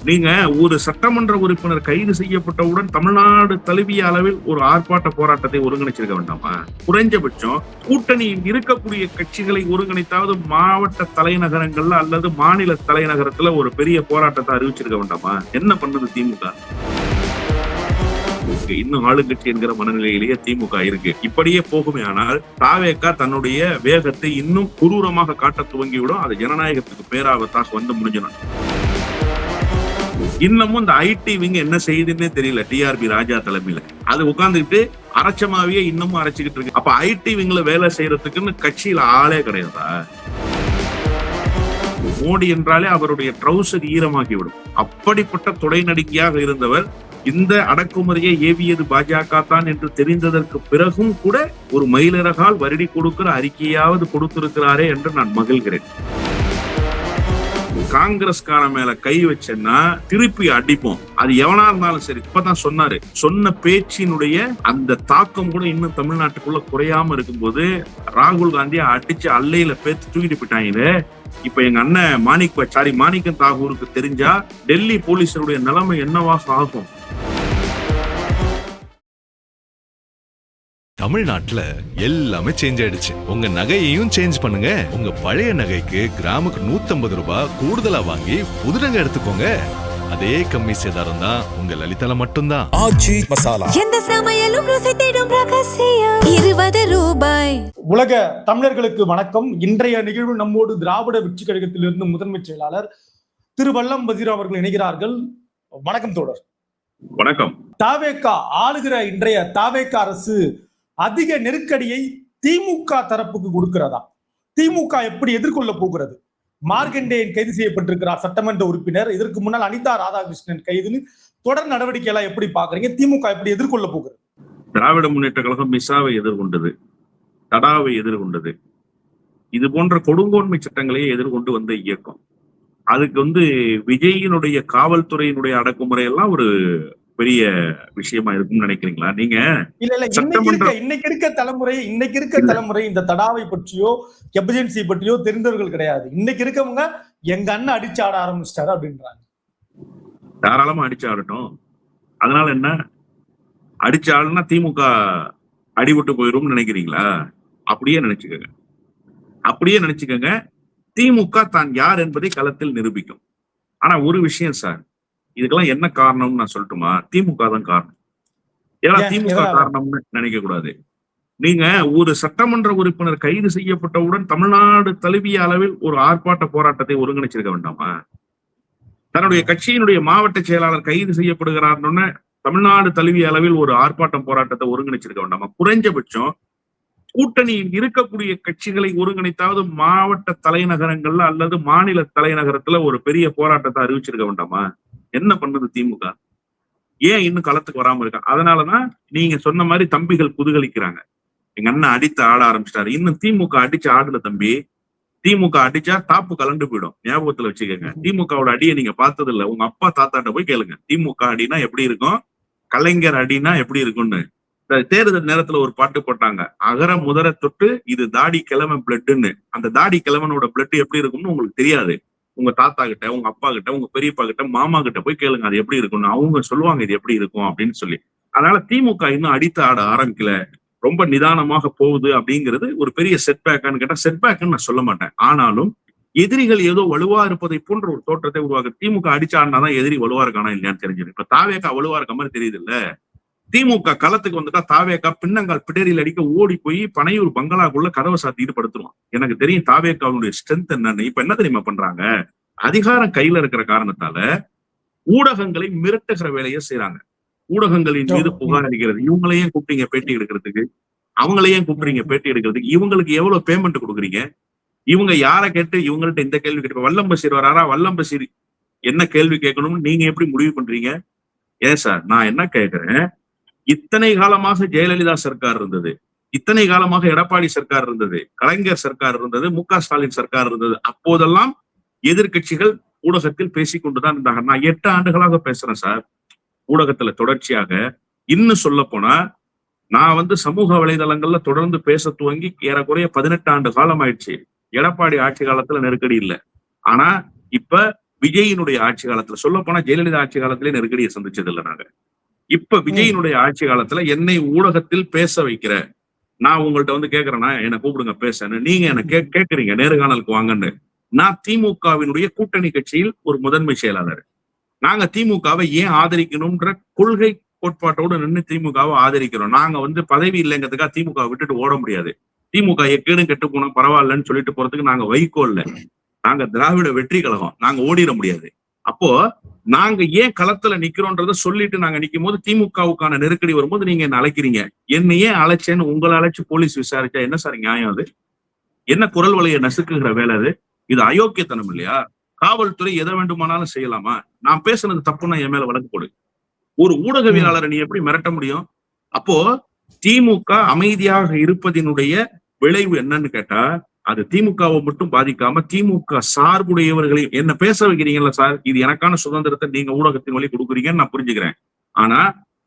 நீங்க ஒரு சட்டமன்ற உறுப்பினர் கைது செய்யப்பட்டவுடன் தமிழ்நாடு தழுவிய அளவில் ஒரு ஆர்ப்பாட்ட போராட்டத்தை ஒருங்கிணைச்சிருக்க வேண்டாமா? குறைஞ்சபட்சம் கூட்டணியில் இருக்கக்கூடிய கட்சிகளை ஒருங்கிணைத்தாவது மாவட்ட தலைநகரங்கள்ல அல்லது மாநில தலைநகரத்துல ஒரு பெரிய போராட்டத்தை அறிவிச்சிருக்க வேண்டாமா? என்ன பண்ணது திமுக? இன்னும் ஆளுங்கட்சி என்கிற மனநிலையிலேயே திமுக இருக்கு. இப்படியே போகுமே ஆனால் தாவேகா தன்னுடைய வேகத்தை இன்னும் குரூரமாக காட்ட துவங்கிவிடும். அது ஜனநாயகத்துக்கு பேராபத்தாக வந்து முடிஞ்சிடும். இன்னமும் இந்த ஐடி விங் என்ன செய்யுதுன்னே தெரியல. டிஆர்பி ராஜா தலைமையில அது உட்கார்ந்துட்டு அரைச்சமாவே இன்னமும் அரைச்சுக்கிட்டு இருக்கு. அப்ப ஐடி விங்ல வேலை செய்யறதுக்குன்னு கட்சியில ஆளே கிடையாதா? மோடி என்றாலே அவருடைய ட்ரௌசர் ஈரமாகிவிடும். அப்படிப்பட்ட தொடை நடுங்கியாக இருந்தவர் இந்த அடக்குமுறையை ஏவியது பாஜக தான் என்று தெரிந்ததற்கு பிறகும் கூட ஒரு மயிலிறகால் வருடி கொடுக்கிற அறிக்கையாவது கொடுத்திருக்கிறாரே என்று நான் மகிழ்கிறேன். காங்கிரஸ்கார மேல கை வச்சேன்னா திருப்பி அடிப்போம். அது எவனா இருந்தாலும் சரி. இப்பதான் சொன்னாரு, சொன்ன பேச்சினுடைய அந்த தாக்கம் கூட இன்னும் தமிழ்நாட்டுக்குள்ள குறையாம இருக்கும்போது ராகுல் காந்தியை அடிச்சு அல்லையில பேத்து தூக்கிட்டு போயிட்டாங்க. இப்ப எங்க அண்ணன் மாணிக்கம் தாகூருக்கு தெரிஞ்சா டெல்லி போலீஸருடைய நிலைமை என்னவாக ஆகும்? தமிழ்நாட்டுல எல்லாமே சேஞ்ச் ஆயிடுச்சு. உங்க நகையையும் சேஞ்ச் பண்ணுங்க. உங்க பழைய நகைக்கு கிராமுக்கு 150 ரூபாய் கூடுதலா வாங்கி புது நகை எடுத்துக்கோங்க. அதே கம்மி சேதாரம் தான் உங்க லலிதால மட்டும்தான். ஆச்சி மசாலா, எந்த சமையலும் ருசி தேடும் ரகசியம் 20 ரூபாய். உலக தமிழர்களுக்கு வணக்கம். இன்றைய நிகழ்வு நம்மோடு திராவிட வெற்றி கழகத்திலிருந்து முதன்மை செயலாளர் திரு வல்லம் பசீர் அவர்கள் இணைகிறார்கள். வணக்கம் தோழர். வணக்கம். தாவேகா ஆளுகிற இன்றைய தாவேகா அரசு அதிக நெருக்கடியை திமுக தரப்புக்கு கொடுக்கிறதா? திமுக எப்படி எதிர்கொள்ள போகிறது? மார்கண்டேயன் கைது செய்யப்பட்டிருக்கிறார், சட்டமன்ற உறுப்பினர். இதற்கு முன்னால் அனிதா ராதாகிருஷ்ணன் கைதுன்னு தொடர் நடவடிக்கை எல்லாம் எப்படி பாக்குறீங்க? திமுக எப்படி எதிர்கொள்ள போகிறது? திராவிட முன்னேற்ற கழகம் மிசாவை எதிர்கொண்டது, தடாவை எதிர்கொண்டது. இது போன்ற கொடுங்கோன்மை சட்டங்களையே எதிர்கொண்டு வந்த இயக்கம். அதுக்கு விஜயினுடைய காவல்துறையினுடைய அடக்குமுறை எல்லாம் ஒரு பெரிய விஷயமா இருக்கும்னு நினைக்கிறீங்களா நீங்க? இன்னைக்கு இருக்க தலைமுறை இந்த தடாவை பற்றியோ எமர்ஜென்சி பற்றியோ தெரிந்தவர்கள் கிடையாது. இன்னைக்கு இருக்கவங்க எங்க அண்ணன் அடிச்சு ஆட ஆரம்பிச்சிட்டாரு அப்படின்றாங்க. தாராளமா அடிச்சு ஆடட்டும். அதனால என்ன? அடிச்சு ஆடுனா திமுக அடிபட்டு போயிரும் நினைக்கிறீங்களா? அப்படியே நினைச்சுக்கோங்க. திமுக தான் யார் என்பதை களத்தில் நிரூபிக்கும். ஆனா ஒரு விஷயம் சார், இதுக்கெல்லாம் என்ன காரணம்னு நான் சொல்லட்டுமா? திமுக தான் காரணம். ஏன்னா திமுக காரணம்னு நினைக்க கூடாது. நீங்க ஒரு சட்டமன்ற உறுப்பினர் கைது செய்யப்பட்டவுடன் தமிழ்நாடு தழுவிய அளவில் ஒரு ஆர்ப்பாட்ட போராட்டத்தை ஒருங்கிணைச்சிருக்க வேண்டாமா? தன்னுடைய கட்சியினுடைய மாவட்ட செயலாளர் கைது செய்யப்படுகிறார்னு தமிழ்நாடு தழுவிய அளவில் ஒரு ஆர்ப்பாட்டம் போராட்டத்தை ஒருங்கிணைச்சிருக்க வேண்டாமா? குறைஞ்சபட்சம் கூட்டணியில் இருக்கக்கூடிய கட்சிகளை ஒருங்கிணைத்தாவது மாவட்ட தலைநகரங்கள்ல அல்லது மாநில தலைநகரத்துல ஒரு பெரிய போராட்டத்தை அறிவிச்சிருக்க வேண்டாமா? என்ன பண்ணுது திமுக? ஏன் இன்னும் களத்துக்கு வராம இருக்கா? அதனாலதான் நீங்க சொன்ன மாதிரி தம்பிகள் குதூகலிக்கிறாங்க. எங்க அண்ணன் அடித்து ஆட ஆரம்பிச்சிட்டாரு. இன்னும் திமுக அடிச்சு ஆடல தம்பி. திமுக அடிச்சா தாப்பு கலண்டு போயிடும். ஞாபகத்துல வச்சுக்கோங்க. திமுகவோட அடியை நீங்க பார்த்தது இல்ல. உங்க அப்பா தாத்தாட்ட போய் கேளுங்க, திமுக அடினா எப்படி இருக்கும், கலைஞர் அடினா எப்படி இருக்கும்னு. தேர்தல் நேரத்துல ஒரு பாட்டு போட்டாங்க, அகர முதர தொட்டு இது தாடி கிழமை பிளட்ன்னு. அந்த தாடி கிழவனோட பிளட் எப்படி இருக்கும்னு உங்களுக்கு தெரியாது. உங்க தாத்தா கிட்ட, உங்க அப்பா கிட்ட, உங்க பெரியப்பா கிட்ட, மாமா கிட்ட போய் கேளுங்க அது எப்படி இருக்கும்னு. அவங்க சொல்லுவாங்க இது எப்படி இருக்கும் அப்படின்னு சொல்லி. அதனால திமுக இன்னும் அடித்து ஆட ஆரம்பிக்கல, ரொம்ப நிதானமாக போகுது அப்படிங்கிறது ஒரு பெரிய செட்பேக்கான்னு கேட்டா செட்பேக்னு நான் சொல்ல மாட்டேன். ஆனாலும் எதிரிகள் ஏதோ வலுவா இருப்பதை போன்ற ஒரு தோற்றத்தை உருவாக்க திமுக அடிச்சு ஆடினாதான் எதிரி வலுவா இருக்கானா இல்லையான்னு தெரிஞ்சிடும். இப்ப தாவேகா வலுவா இருக்க மாதிரி தெரியுது இல்ல? திமுக களத்துக்கு வந்துட்டா தாவேகா பின்னங்கால் பிடரியில் அடிக்க ஓடி போய் பனையூர் பங்களாக்குள்ள கதவை சாத்திட்டு படுத்துருவான். எனக்கு தெரியும் தாவேகாவுடைய ஸ்ட்ரென்த் என்னன்னு. இப்ப என்ன தெரியுமா பண்றாங்க? அதிகாரம் கையில இருக்கிற காரணத்தால ஊடகங்களை மிரட்டுகிற வேலையை செய்யறாங்க. ஊடகங்களின் மீது புகார் அளிக்கிறது. இவங்களையும் கூப்பிட்டீங்க பேட்டி எடுக்கிறதுக்கு, அவங்களையும் கூப்பிடுறீங்க பேட்டி எடுக்கிறதுக்கு. இவங்களுக்கு எவ்வளவு பேமெண்ட் கொடுக்குறீங்க? இவங்க யாரை கேட்டு இவங்கள்ட்ட இந்த கேள்வி கேட்டு வல்லம் பசீர் வராரா? வல்லம் பசீர் என்ன கேள்வி கேட்கணும்னு நீங்க எப்படி முடிவு பண்றீங்க? ஏன் சார் நான் என்ன கேட்கிறேன், இத்தனை காலமாக ஜெயலலிதா சர்க்கார் இருந்தது, இத்தனை காலமாக எடப்பாடி சர்க்கார் இருந்தது, கலைஞர் சர்க்கார் இருந்தது, மு.க. ஸ்டாலின் சர்க்கார் இருந்தது. அப்போதெல்லாம் எதிர்கட்சிகள் ஊடகத்தில் பேசிக்கொண்டுதான் இருந்தாங்க. நான் 8 ஆண்டுகளாக பேசுறேன் சார் ஊடகத்துல தொடர்ச்சியாக. இன்னும் சொல்ல போனா நான் சமூக வலைதளங்கள்ல தொடர்ந்து பேச துவங்கி ஏறக்குறைய 18 ஆண்டு காலம் ஆயிடுச்சு. எடப்பாடி ஆட்சி காலத்துல நெருக்கடி இல்லை. ஆனா இப்ப விஜயினுடைய ஆட்சி காலத்துல, சொல்ல போனா ஜெயலலிதா ஆட்சி காலத்திலே நெருக்கடியை சந்திச்சது இல்லை நாங்க. இப்ப விஜயினுடைய ஆட்சி காலத்துல என்னை ஊடகத்தில் பேச வைக்கிற, நான் உங்கள்ட்ட வந்து கேட்கிறேன்னா என்ன கூப்பிடுங்க பேசன்னு, நீங்க என்ன கேட்கறீங்க நேர்காணலுக்கு வாங்கன்னு. நான் திமுகவினுடைய கூட்டணி கட்சியில் ஒரு முதன்மை செயலாளர். நாங்க திமுகவை ஏன் ஆதரிக்கணும்ன்ற கொள்கை கோட்பாட்டோடு நின்று திமுகவை ஆதரிக்கிறோம். நாங்க வந்து பதவி இல்லைங்கிறதுக்காக திமுக விட்டுட்டு ஓட முடியாது. திமுக எக்கேடும் கெட்டு போனா பரவாயில்லன்னு சொல்லிட்டு போறதுக்கு நாங்க வைகோ இல்ல, நாங்க திராவிட வெற்றி கழகம், நாங்க ஓடிட முடியாது. அப்போ நாங்க ஏன் களத்துல நிக்கிறோன்றத சொல்லிட்டு நாங்க நிக்கும் போது திமுகவுக்கான நெருக்கடி வரும்போது நீங்க என்ன அழைக்கிறீங்க, என்ன ஏன் அழைச்சேன்னு உங்களை அழைச்சு போலீஸ் விசாரிச்சா என்ன சார் நியாயம்? அது என்ன குரல் வலையை நசுக்குகிற வேலை அது? இது அயோக்கியத்தனம் இல்லையா? காவல்துறை எதை வேண்டுமானாலும் செய்யலாமா? நான் பேசுனது தப்புன்னா என் மேல வழக்கு போடு. ஒரு ஊடகவியலாளரை நீ எப்படி மிரட்ட முடியும்? அப்போ திமுக அமைதியாக இருப்பதினுடைய விளைவு என்னன்னு கேட்டா, அது திமுகவை மட்டும் பாதிக்காம திமுக சார்புடையவர்களை என்ன பேச வைக்கிறீங்கல்ல சார், இது எனக்கான சுதந்திரத்தை நீங்க ஊடகத்தின் வழி கொடுக்குறீங்கன்னு நான் புரிஞ்சுக்கிறேன். ஆனா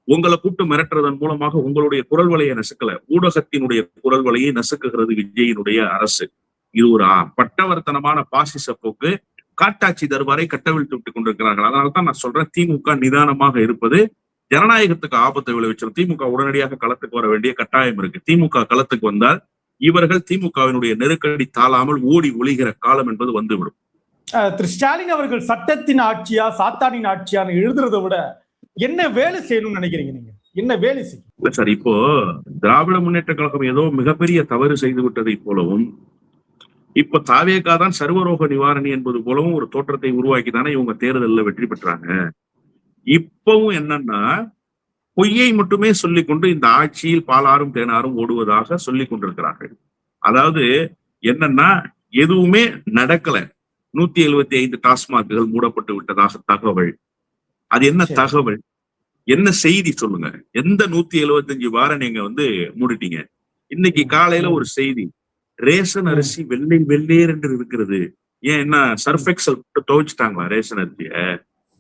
உங்களை கூப்பிட்டு மிரட்டுறதன் மூலமாக உங்களுடைய குரல் வலையை நசுக்கல, ஊடகத்தினுடைய குரல் வலையை நசுக்குகிறது விஜயினுடைய அரசு. இது ஒரு பட்டவர்த்தனமான பாசிச போக்கு. காட்டாட்சி தர்பாரை கட்டவிழ்த்து விட்டுக் கொண்டிருக்கிறார்கள். அதனால்தான் நான் சொல்றேன், திமுக நிதானமாக இருப்பது ஜனநாயகத்துக்கு ஆபத்தை விளைவிச்சிடும். திமுக உடனடியாக களத்துக்கு வர வேண்டிய கட்டாயம் இருக்கு. திமுக களத்துக்கு வந்தால் இவர்கள் திமுகவினுடைய நெருக்கடி தாழாமல் ஓடி ஒளிகிற காலம் என்பது வந்துவிடும். திரு ஸ்டாலின் அவர்கள் சட்டத்தின் ஆட்சியா சாத்தானின் ஆட்சியான்னு எழுதுறதை விட என்ன வேலை செய்யணும்னு நினைக்கிறீங்க நீங்க? என்ன வேலை செய்யும்? இல்ல சார், இப்போ திராவிட முன்னேற்ற கழகம் ஏதோ மிகப்பெரிய தவறு செய்து விட்டதை போலவும், இப்ப தாவேகா தான் சர்வரோக நிவாரணி என்பது போலவும் ஒரு தோற்றத்தை உருவாக்கி தானே இவங்க தேர்தலில் வெற்றி பெற்றாங்க. இப்பவும் என்னன்னா, பொய்யை மட்டுமே சொல்லிக் கொண்டு இந்த ஆட்சியில் பாலாரும் தேனாரும் ஓடுவதாக சொல்லிக் கொண்டிருக்கிறார்கள். அதாவது என்னன்னா, எதுவுமே நடக்கல. 175 டாஸ்மாக்குகள் மூடப்பட்டு விட்டதாக தகவல். அது என்ன தகவல், என்ன செய்தி சொல்லுங்க? எந்த 175 பாரை நீங்க வந்து மூடிட்டீங்க? இன்னைக்கு காலையில ஒரு செய்தி, ரேஷன் அரிசி வெள்ளை வெள்ளேர் என்று இருக்கிறது. ஏன் என்ன சர்ஃபெக்சல் துவைச்சிட்டாங்களா ரேஷன் அரிசிய?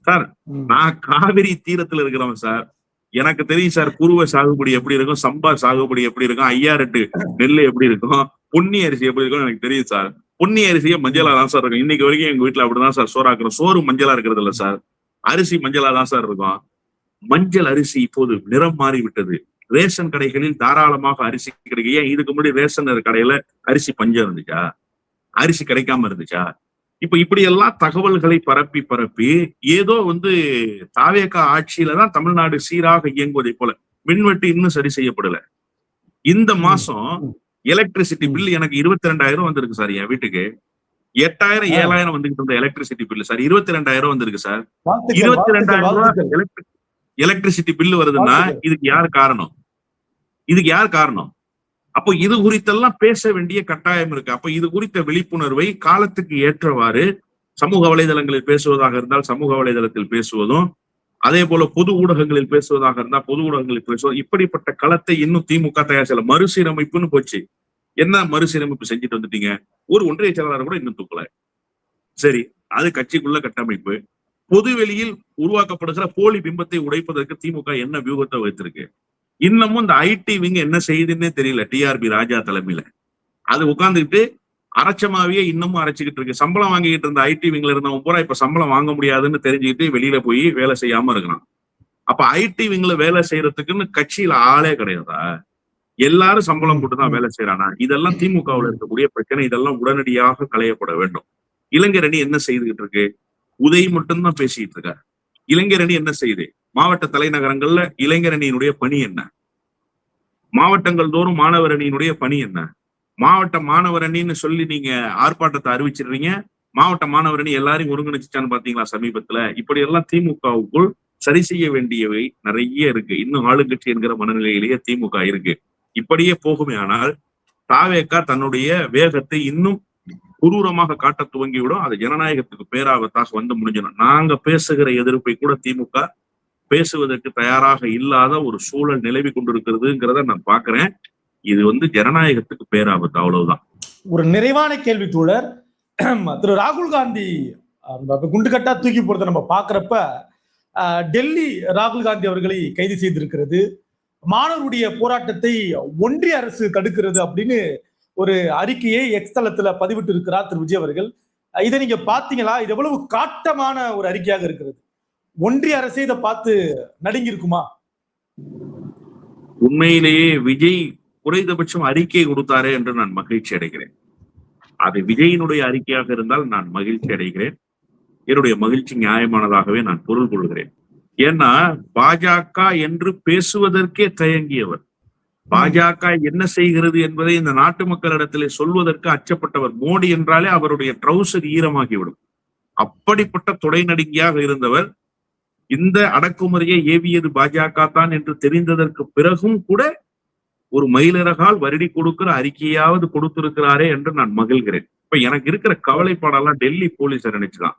சார், நான் காவிரி தீரத்துல இருக்கிறவன் சார், எனக்கு தெரியும் சார் குருவை சாகுபடி எப்படி இருக்கும், சம்பா சாகுபடி எப்படி இருக்கும், 5008 நெல் எப்படி இருக்கும், பொன்னி அரிசி எப்படி இருக்கும் எனக்கு தெரியும் சார். பொன்னி அரிசியே மஞ்சளா தான் சார் இருக்கும். இன்னைக்கு வரைக்கும் எங்க வீட்டுல அப்படிதான் சார் சோறாக்குறோம். சோறு மஞ்சளா இருக்கிறது இல்ல சார், அரிசி மஞ்சளா தான் சார் இருக்கும். மஞ்சள் அரிசி இப்போது நிறம் மாறிவிட்டது. ரேஷன் கடைகளில் தாராளமாக அரிசி கிடைக்கும். ஏன் இதுக்கு முன்னாடி ரேஷன் கடையில அரிசி பஞ்சம் இருந்துச்சா? அரிசி கிடைக்காம இருந்துச்சா? இப்ப இப்படி எல்லாம் தகவல்களை பரப்பி பரப்பி ஏதோ வந்து தாவேகா ஆட்சியில தான் தமிழ்நாடு சீராக இயங்குவதை போல, மின்வெட்டு இன்னும் சரி செய்யப்படல. இந்த மாசம் எலக்ட்ரிசிட்டி பில் எனக்கு 22,000 வந்திருக்கு சார். என் வீட்டுக்கு 8,000 7,000 வந்துகிட்டு இருந்த எலக்ட்ரிசிட்டி பில் சார் 22,000 வந்திருக்கு சார். 22,000 எலக்ட்ரிசிட்டி பில் வருதுன்னா இதுக்கு யார் காரணம்? இதுக்கு யார் காரணம்? அப்போ இது குறித்தெல்லாம் பேச வேண்டிய கட்டாயம் இருக்கு. அப்ப இது குறித்த விழிப்புணர்வை காலத்துக்கு ஏற்றவாறு சமூக வலைதளங்களில் பேசுவதாக இருந்தால் சமூக வலைதளத்தில் பேசுவதும், அதே போல பொது ஊடகங்களில் பேசுவதாக இருந்தால் பொது ஊடகங்களில் பேசுவதும், இப்படிப்பட்ட களத்தை இன்னும் திமுக தயார் செய்யல. மறுசீரமைப்புன்னு போச்சு. என்ன மறுசீரமைப்பு செஞ்சுட்டு வந்துட்டீங்க? ஒரு ஒன்றிய செயலாளர் கூட இன்னும் தூக்கல. சரி, அது கட்சிக்குள்ள கட்டமைப்பு. பொது வெளியில் உருவாக்கப்படுகிற போலி பிம்பத்தை உடைப்பதற்கு திமுக என்ன வியூகத்தை வைத்திருக்கு? இன்னமும் இந்த ஐடி விங் என்ன செய்யுதுன்னே தெரியல. டிஆர்பி ராஜா தலைமையில அது உட்கார்ந்துக்கிட்டு அரைச்சமாவே இன்னமும் அரைச்சுக்கிட்டு இருக்கு. சம்பளம் வாங்கிக்கிட்டு இருந்த ஐடி விங்ல இருந்தவன் பூரா இப்ப சம்பளம் வாங்க முடியாதுன்னு தெரிஞ்சுக்கிட்டு வெளியில போய் வேலை செய்யாம இருக்கிறான். அப்ப ஐடி விங்ல வேலை செய்யறதுக்குன்னு கட்சியில ஆளே கிடையாதா? எல்லாரும் சம்பளம் போட்டுதான் வேலை செய்யறானா? இதெல்லாம் திமுகவுல இருக்கக்கூடிய பிரச்சனை. இதெல்லாம் உடனடியாக களையப்பட வேண்டும். இளைஞர் அணி என்ன செய்துகிட்டு இருக்கு? உதய் மட்டும்தான் பேசிட்டு இருக்காரு. இளைஞர் அணி என்ன செய்யுது? மாவட்ட தலைநகரங்கள்ல இளைஞர் அணியினுடைய பணி என்ன? மாவட்டங்கள் தோறும் மாணவர் அணியினுடைய பணி என்ன? மாவட்ட மாணவர் அணின்னு சொல்லி நீங்க ஆர்ப்பாட்டத்தை அறிவிச்சிடுறீங்க. மாவட்ட மாணவர் அணி எல்லாரையும் ஒருங்கிணைச்சுச்சான்னு பாத்தீங்களா சமீபத்துல? இப்படி எல்லாம் திமுகவுக்குள் சரி செய்ய வேண்டியவை நிறைய இருக்கு. இன்னும் ஆளுங்கட்சி என்கிற மனநிலையிலேயே திமுக இருக்கு. இப்படியே போகுமே ஆனால் தாவேகா தன்னுடைய வேகத்தை இன்னும் குரூரமாக காட்ட துவங்கிவிடும். அது ஜனநாயகத்துக்கு பேராபத்தாக வந்து முடிஞ்சிடும். நாங்க பேசுகிற எதிர்ப்பை கூட திமுக பேசுவதற்கு தயாராக இல்லாத ஒரு சூழல் நிலவி கொண்டிருக்கிறதுங்கிறத நான் பாக்குறேன். இது வந்து ஜனநாயகத்துக்கு பேராபத்து, அவ்வளவுதான். ஒரு நிறைவான கேள்வி தோழர், திரு ராகுல் காந்தி குண்டுகட்டா தூக்கி போறதை நம்ம பாக்குறப்ப டெல்லி ராகுல் காந்தி அவர்களை கைது செய்திருக்கிறது, மாணவருடைய போராட்டத்தை ஒன்றிய அரசு தடுக்கிறது அப்படின்னு ஒரு அறிக்கையை எக்ஸ் தளத்துல பதிவிட்டு இருக்கிறார் திரு விஜய் அவர்கள். இதை நீங்க பாத்தீங்களா? இது எவ்வளவு காட்டமான ஒரு அறிக்கையாக இருக்கிறது. ஒன்றிய அரசே இதை பார்த்து நடுங்கி இருக்குமா? உண்மையிலேயே விஜய் குறைந்தபட்சம் அறிக்கை கொடுத்தாரே என்று நான் மகிழ்ச்சி அடைகிறேன். அது விஜயினுடைய அறிக்கையாக இருந்தால் நான் மகிழ்ச்சி அடைகிறேன். என்னுடைய மகிழ்ச்சி நியாயமானதாகவே நான் பொருள் கொள்கிறேன். ஏன்னா பாஜக என்று பேசுவதற்கே தயங்கியவர், பாஜக என்ன செய்கிறது என்பதை இந்த நாட்டு மக்களிடத்திலே சொல்வதற்கு அச்சப்பட்டவர். மோடி என்றாலே அவருடைய ட்ரௌசர் ஈரமாகிவிடும். அப்படிப்பட்ட தொடை நடுங்கியாக இருந்தவர் இந்த அடக்குமுறையை ஏவியது பாஜக தான் என்று தெரிந்ததற்கு பிறகும் கூட ஒரு மயிலிறகால் வருடி கொடுக்கிற அறிக்கையாவது கொடுத்திருக்கிறாரே என்று நான் மகிழ்கிறேன். இப்ப எனக்கு இருக்கிற கவலைப்பாடெல்லாம் டெல்லி போலீஸை நினைச்சுதான்.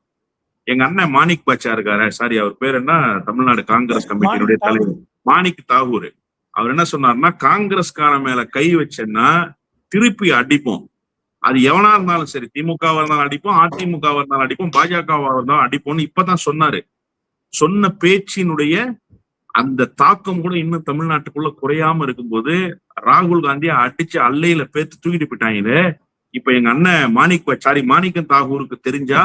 எங்க அண்ணன் மாணிக் பாட்சா இருக்காரு, சாரி அவர் பேர் என்ன, தமிழ்நாடு காங்கிரஸ் கமிட்டியினுடைய தலைவர் மாணிக் தாகூர். அவர் என்ன சொன்னார்னா, காங்கிரஸ்கார மேல கை வச்சேன்னா திருப்பி அடிப்போம். அது எவனா இருந்தாலும் சரி, திமுகவா இருந்தாலும் அடிப்போம், அதிமுகவா இருந்தாலும் அடிப்போம், பாஜகவா இருந்தாலும் அடிப்போம்னு இப்பதான் சொன்னாரு. சொன்ன பேச்சினுடைய அந்த தாக்கம் கூட இன்னும் தமிழ்நாட்டுக்குள்ள குறையாம இருக்கும்போது ராகுல் காந்தியை அடிச்சு அல்லையில பேத்து தூக்கிட்டு போயிட்டாங்களே. இப்ப எங்க அண்ணன் மாணிக்கம் தாகூருக்கு தெரிஞ்சா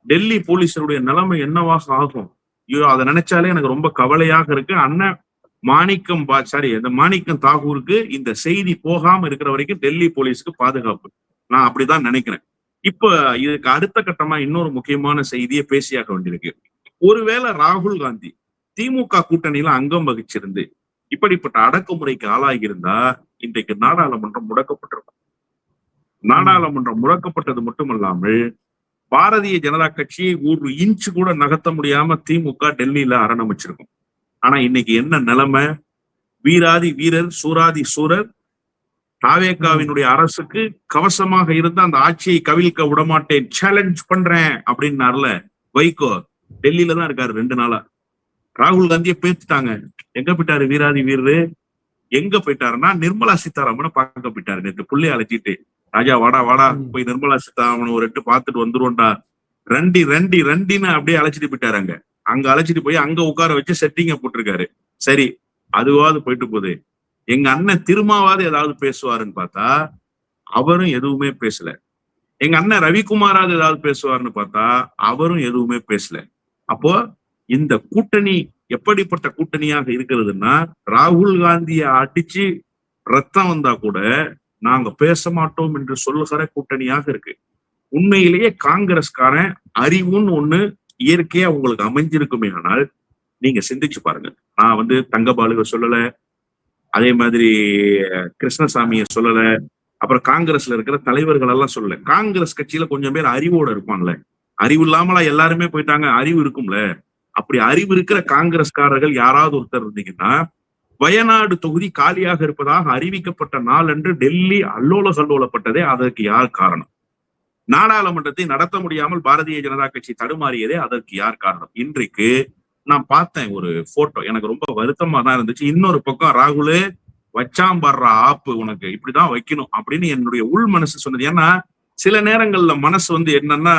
டெல்லி போலீஸருடைய நிலைமை என்னவாக ஆகும்? ஐயோ, அதை நினைச்சாலே எனக்கு ரொம்ப கவலையாக இருக்கு. அண்ணன் மாணிக்கம் தாகூருக்கு இந்த செய்தி போகாம இருக்கிற வரைக்கும் டெல்லி போலீஸ்க்கு பாதுகாப்பு, நான் அப்படிதான் நினைக்கிறேன். இப்ப இதுக்கு அடுத்த கட்டமா இன்னொரு முக்கியமான செய்தியை பேசியாக வேண்டியிருக்கு. ஒருவேளை ராகுல் காந்தி திமுக கூட்டணியில அங்கம் வகிச்சிருந்து இப்படிப்பட்ட அடக்குமுறைக்கு ஆளாகி இருந்தா இன்றைக்கு நாடாளுமன்றம் முடக்கப்பட்டிருக்கும். நாடாளுமன்றம் முடக்கப்பட்டது மட்டுமல்லாமல் பாரதிய ஜனதா கட்சியை ஒரு இன்ச்சு கூட நகர்த்த முடியாம திமுக டெல்லியில ஆரம்பிச்சிருக்கும். ஆனா இன்னைக்கு என்ன நிலைமை? வீராதி வீரர் சூராதி சூரர் தாவேகாவினுடைய அரசுக்கு கவசமாக இருந்த அந்த ஆட்சியை கவிழ்க்க விடமாட்டேன், சேலஞ்ச் பண்றேன் அப்படின்னாருல வைகோ, டெல்லியில தான் இருக்காரு 2 நாளா. ராகுல் காந்தியை பேத்துட்டாங்க. எங்க போயிட்டாரு வீராதி வீரரு? எங்க போயிட்டாருன்னா நிர்மலா சீதாராமனை பார்க்க போயிட்டாரு. நேற்று புள்ளைய அழைச்சிட்டு, ராஜா வாடா போய் நிர்மலா சீதாராமன் ஒரு 8 பார்த்துட்டு வந்துருவோம்டா, ரண்டின்னு அப்படியே அழைச்சிட்டு போயிட்டாரு. அங்க அழைச்சிட்டு போய் அங்க உட்கார வச்சு செட்டிங்க போட்டிருக்காரு. சரி, அதுவாவது போயிட்டு போகுது. எங்க அண்ணன் திருமாவாவது ஏதாவது பேசுவாருன்னு பார்த்தா அவரும் எதுவுமே பேசல. எங்க அண்ணன் ரவிக்குமாராவது ஏதாவது பேசுவாருன்னு பார்த்தா அவரும் எதுவுமே பேசல. அப்போ இந்த கூட்டணி எப்படிப்பட்ட கூட்டணியாக இருக்கிறதுன்னா, ராகுல் காந்தியை அடிச்சு ரத்தம் வந்தா கூட நாங்க பேச மாட்டோம் என்று சொல்லுகிற கூட்டணியாக இருக்கு. உண்மையிலேயே காங்கிரஸ்காரன் அறிவுன்னு ஒண்ணு இயற்கையா உங்களுக்கு அமைஞ்சிருக்குமே. ஆனால் நீங்க சிந்திச்சு பாருங்க. நான் தங்கபாலுவை சொல்லல, அதே மாதிரி கிருஷ்ணசாமியை சொல்லல, அப்புறம் காங்கிரஸ்ல இருக்கிற தலைவர்கள் எல்லாம் சொல்லல. காங்கிரஸ் கட்சியில கொஞ்சம் பேர் அறிவோட இருப்பாங்கல்ல, அறிவு இல்லாமலா எல்லாருமே போயிட்டாங்க, அறிவு இருக்கும்ல. அப்படி அறிவு இருக்கிற காங்கிரஸ்காரர்கள் யாராவது ஒருத்தர் இருந்தீங்கன்னா, வயநாடு தொகுதி காலியாக இருப்பதாக அறிவிக்கப்பட்ட நாள் அன்று டெல்லி அல்லோல கல்லோலப்பட்டதே அதற்கு யார் காரணம்? நாடாளுமன்றத்தை நடத்த முடியாமல் பாரதிய ஜனதா கட்சி தடுமாறியதே அதற்கு யார் காரணம்? இன்றைக்கு நான் பார்த்தேன் ஒரு போட்டோ, எனக்கு ரொம்ப வருத்தமா தான் இருந்துச்சு. இன்னொரு பக்கம் ராகுல் வச்சாம்பர்ற ஆப்பு, உனக்கு இப்படிதான் வைக்கணும் அப்படின்னு என்னுடைய உள் மனசு சொன்னது. ஏன்னா சில நேரங்கள்ல மனசு என்னன்னா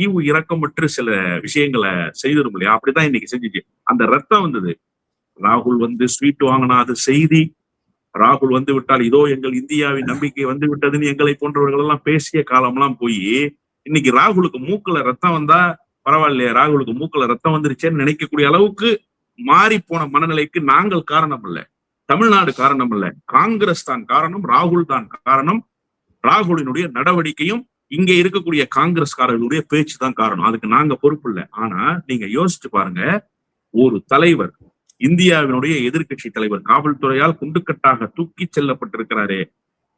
ஈவு இரக்கமற்று சில விஷயங்களை செய்திடும் இல்லையா? அப்படிதான் இன்னைக்கு செஞ்சுச்சு. அந்த ரத்தம் வந்தது. ராகுல் ஸ்வீட் வாங்கினா அது செய்தி, ராகுல் விட்டால் இதோ எங்கள் இந்தியாவின் நம்பிக்கை விட்டதுன்னு எங்களை போன்றவர்கள் எல்லாம் பேசிய காலம்லாம் போய் இன்னைக்கு ராகுலுக்கு மூக்குல ரத்தம் வந்தா பரவாயில்லையா, ராகுலுக்கு மூக்குல ரத்தம் வந்துருச்சேன்னு நினைக்கக்கூடிய அளவுக்கு மாறி போன மனநிலைக்கு நாங்கள் காரணம் இல்ல, தமிழ்நாடு காரணம் இல்ல, காங்கிரஸ் தான் காரணம், ராகுல் தான் காரணம். ராகுலினுடைய நடவடிக்கையும் இங்க இருக்கக்கூடிய காங்கிரஸ்காரர்களுடைய பேச்சு தான் காரணம். அதுக்கு நாங்க பொறுப்பு இல்லை. ஆனா நீங்க யோசிச்சு பாருங்க, ஒரு தலைவர், இந்தியாவினுடைய எதிர்கட்சி தலைவர் காவல்துறையால் குண்டுக்கட்டாக தூக்கி செல்லப்பட்டிருக்கிறாரே,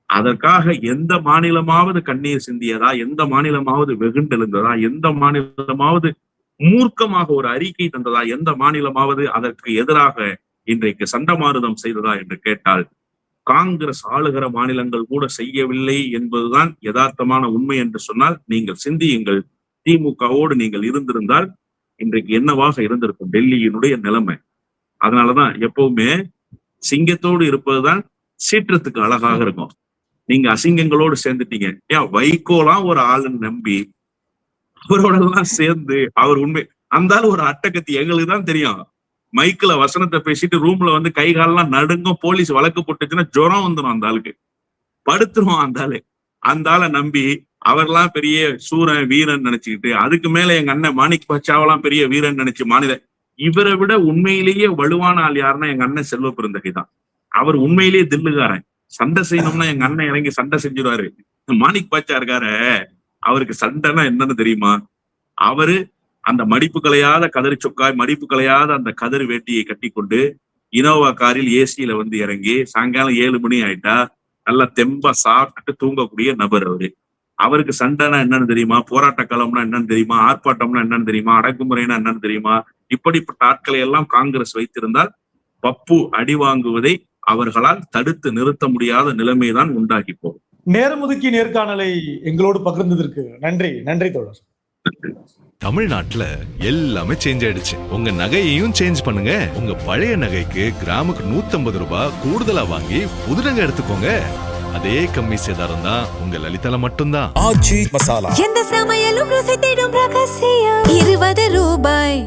அதற்காக எந்த மாநிலமாவது கண்ணீர் சிந்தியதா? எந்த மாநிலமாவது வெகுண்டெழுந்ததா? எந்த மாநிலமாவது மூர்க்கமாக ஒரு அறிக்கை தந்ததா? எந்த மாநிலமாவது அதற்கு எதிராக இன்றைக்கு சண்டமாருதம் செய்ததா என்று கேட்டால் காங்கிரஸ் ஆளுகிற மாநிலங்கள் கூட செய்யவில்லை என்பதுதான் யதார்த்தமான உண்மை என்று சொன்னால் நீங்கள் சிந்தியுங்கள். திமுகவோடு நீங்கள் இருந்திருந்தால் இன்றைக்கு என்னவாக இருந்திருக்கும் டெல்லியினுடைய நிலைமை? அதனாலதான் எப்பவுமே சிங்கத்தோடு இருப்பதுதான் சீற்றத்துக்கு அழகாக இருக்கும். நீங்க அசிங்கங்களோடு சேர்ந்துட்டீங்க. ஏன் வைகோலாம் ஒரு ஆளுன்னு நம்பி அவரோட எல்லாம் சேர்ந்து அவர் உண்மை அந்த ஆளு ஒரு அட்டகத்தி, எங்களுக்கு தான் தெரியும். மைக்ல வசனத்தை பேசிட்டு ரூம்ல கை காலெல்லாம் நடுங்கும், போலீஸ் வழக்கு போட்டுச்சுன்னா ஜுரம் வந்துடும், அந்த ஆளுக்கு படுத்துருவான் அந்த ஆளு. அந்த ஆளை நம்பி அவர்லாம் பெரிய சூரன் வீரன் நினைச்சுக்கிட்டு, அதுக்கு மேல எங்க அண்ணன் மாணிக் பாட்சாவெல்லாம் பெரிய வீரன் நினைச்சு இவரை விட உண்மையிலேயே வலுவான ஆள் யாருன்னா எங்க அண்ணன் செல்வ பெருந்தகை தான். அவர் உண்மையிலேயே தில்லுகாரன். சண்டை செய்யணும்னா எங்க அண்ணன் இறங்கி சண்டை செஞ்சிருவாரு. மாணிக் பாட்சா இருக்காரு, அவருக்கு சண்டைன்னா என்னன்னு தெரியுமா? அவரு அந்த மடிப்பு கலையாத கதறி சொக்காய், மடிப்பு கலையாத அந்த கதறி வேட்டியை கட்டி கொண்டு இனோவா காரில் ஏசியில வந்து இறங்கி சாயங்காலம் 7 மணி ஆயிட்டா நல்லா தெம்பா சாப்பிட்டுட்டு தூங்கக்கூடிய நபர் அவரு. அவருக்கு சண்டைனா என்னன்னு தெரியுமா? போராட்ட காலம்னா என்னன்னு தெரியுமா? ஆர்ப்பாட்டம்னா என்னன்னு தெரியுமா? அடக்குமுறைனா என்னன்னு தெரியுமா? இப்படிப்பட்ட ஆட்களை எல்லாம் காங்கிரஸ் வைத்திருந்தால் பப்பு அடி வாங்குவதை அவர்களால் தடுத்து நிறுத்த முடியாத நிலைமைதான் உண்டாகி போகும். நேரம் ஒதுக்கி நேர்காணலை எங்களோடு பகிர்ந்ததற்கு நன்றி. நன்றி தோழர். தமிழ்நாட்டுல எல்லாமே சேஞ்ச் ஆயிடுச்சு. உங்க நகையையும் சேஞ்ச் பண்ணுங்க. உங்க பழைய நகைக்கு கிராமுக்கு 150 ரூபாய் கூடுதலா வாங்கி புது நகை எடுத்துக்கோங்க. அதே கம்மி சேதாரம் தான் உங்க லலிதால மட்டும்தான். எந்த சமையலும் ருசி தேடும் ரகசியம் 20 ரூபாய்.